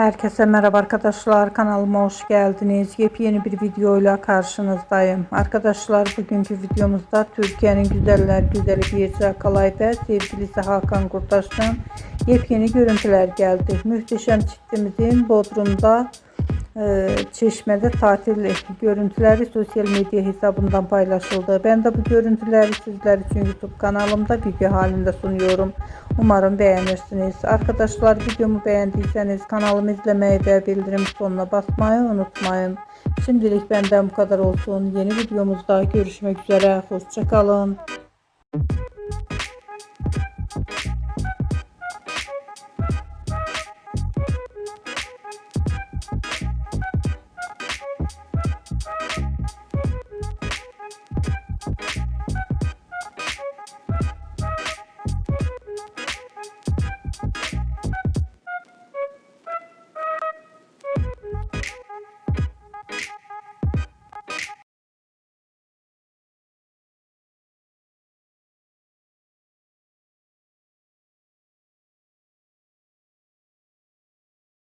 Herkese merhaba arkadaşlar, kanalıma hoş geldiniz. Yepyeni bir videoyla karşınızdayım. Arkadaşlar, bugünkü videomuzda Türkiye'nin güzeller güzeli Birce Akalay ve sevgilisi Hakan Kurtaş'tan yepyeni görüntüler geldi. Muhteşem çiftimizin Bodrum'da Çeşme'de tatil görüntüleri sosyal medya hesabından paylaşıldı. Ben de bu görüntüleri sizler için YouTube kanalımda video halinde sunuyorum. Umarım beğenirsiniz. Arkadaşlar, videomu beğendiyseniz kanalımı izlemeyi ve bildirim butonuna basmayı unutmayın. Şimdilik benden bu kadar olsun. Yeni videomuzda görüşmek üzere. Hoşça kalın.